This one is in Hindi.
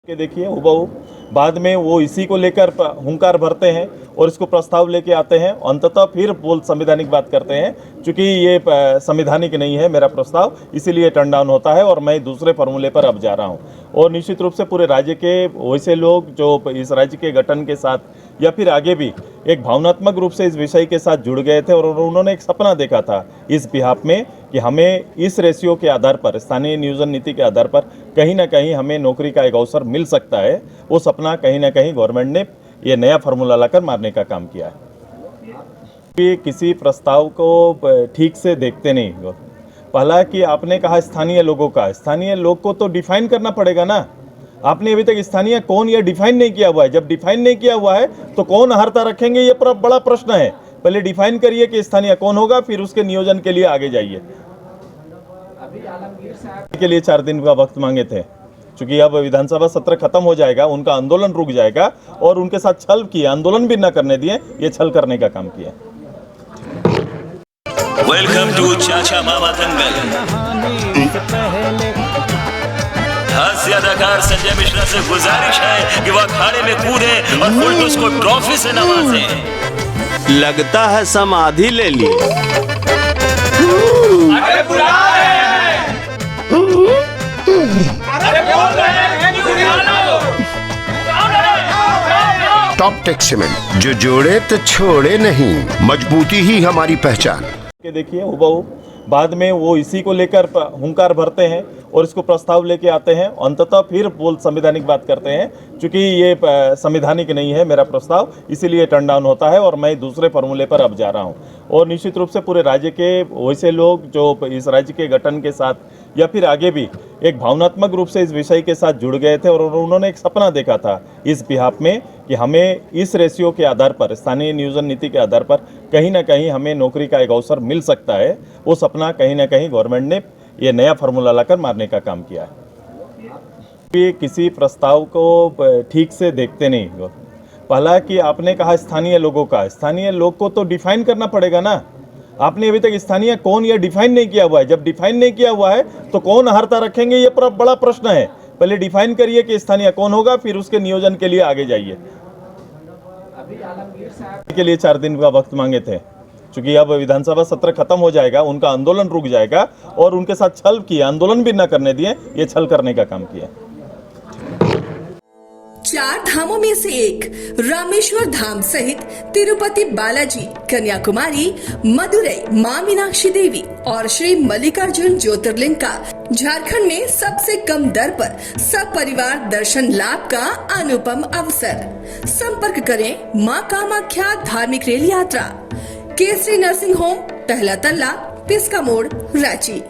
के देखिए हुबहू बाद में वो इसी को लेकर हुंकार भरते हैं और इसको प्रस्ताव लेके आते हैं, अंततः फिर बोल संवैधानिक बात करते हैं। चूंकि ये संवैधानिक नहीं है मेरा प्रस्ताव, इसीलिए टर्न डाउन होता है और मैं दूसरे फॉर्मूले पर अब जा रहा हूं। और निश्चित रूप से पूरे राज्य के वैसे लोग जो इस राज्य के गठन के साथ या फिर आगे भी एक भावनात्मक रूप से इस विषय के साथ जुड़ गए थे और उन्होंने एक सपना देखा था इस बिहाफ में कि हमें इस रेशियो के आधार पर, स्थानीय नियोजन नीति के आधार पर कहीं ना कहीं हमें नौकरी का एक अवसर मिल सकता है। वो सपना कहीं ना कहीं गवर्नमेंट ने ये नया फार्मूला लाकर मारने का काम किया है। किसी प्रस्ताव को ठीक से देखते नहीं। पहला कि आपने कहा स्थानीय लोगों का, स्थानीय लोग को तो डिफाइन करना पड़ेगा ना। आपने अभी तक स्थानीय कौन ये डिफाइन नहीं किया हुआ है। जब डिफाइन नहीं किया हुआ है तो कौन अर्हता रखेंगे, ये बड़ा प्रश्न है। पहले डिफाइन करिए कि स्थानीय कौन होगा, फिर उसके नियोजन के लिए आगे जाइए। अभी आलमगीर साहब के लिए 4 दिन का वक्त मांगे थे, क्योंकि अब विधानसभा सत्र खत्म हो जाएगा, उनका आंदोलन रुक जाएगा और उनके साथ छल किया, आंदोलन भी न करने दिए, ये छल करने का काम किया। वेलकम टू चाचा मामा दंगल। हास्य अदाकार संजय मिश्रा से गुजारिश है कि वह अखाड़े में कूदे और फुलटूस को ट्रॉफी से नवाजे। लगता है समाधि ले ली। अरे बुला रहे हैं, अरे बोल रहे हैं कि बुला लो। टॉप टेक सीमेंट, जो जोड़े तो छोड़े नहीं, मजबूती ही हमारी पहचान। के देखिए हुबहू बाद में वो इसी को लेकर हुंकार भरते हैं और इसको प्रस्ताव लेके आते हैं, अंततः फिर बोल संवैधानिक बात करते हैं। चूंकि ये संवैधानिक नहीं है मेरा प्रस्ताव, इसीलिए टर्न डाउन होता है और मैं दूसरे फॉर्मूले पर अब जा रहा हूं। और निश्चित रूप से पूरे राज्य के वैसे लोग जो इस राज्य के गठन के साथ या फिर आगे भी एक भावनात्मक रूप से इस विषय के साथ जुड़ गए थे और उन्होंने एक सपना देखा था इस बिहाफ में कि हमें इस रेशियो के आधार पर, स्थानीय नियोजन नीति के आधार पर कहीं ना कहीं हमें नौकरी का एक अवसर मिल सकता है। वो सपना कहीं ना कहीं गवर्नमेंट ने ये नया फार्मूला लाकर मारने का काम किया है। किसी प्रस्ताव को ठीक से देखते नहीं। पहला कि आपने कहा स्थानीय लोगों का, स्थानीय लोग को तो डिफाइन करना पड़ेगा ना। आपने अभी तक स्थानीय कौन ये डिफाइन नहीं किया हुआ है। जब डिफाइन नहीं किया हुआ है तो कौन अर्हता रखेंगे, ये बड़ा प्रश्न है। पहले डिफाइन करिए कि स्थानीय कौन होगा, फिर उसके नियोजन के लिए आगे जाइए। अभी आलमगीर साहब के लिए 4 दिन का वक्त मांगे थे, क्योंकि अब विधानसभा सत्र खत्म हो जाएगा, उनका आंदोलन रुक जाएगा और उनके साथ छल किया, आंदोलन भी न करने दिए, ये छल करने का काम किया। 4 धामों में से एक रामेश्वर धाम सहित तिरुपति बालाजी, कन्याकुमारी, मदुरई मां मीनाक्षी देवी और श्री मल्लिकार्जुन ज्योतिर्लिंग का झारखंड में सबसे कम दर पर सपरिवार दर्शन लाभ का अनुपम अवसर। संपर्क करें मां कामाख्या धार्मिक रेल यात्रा, केसरी नर्सिंग होम, पहला तल्ला, पिस्का मोड़, रांची।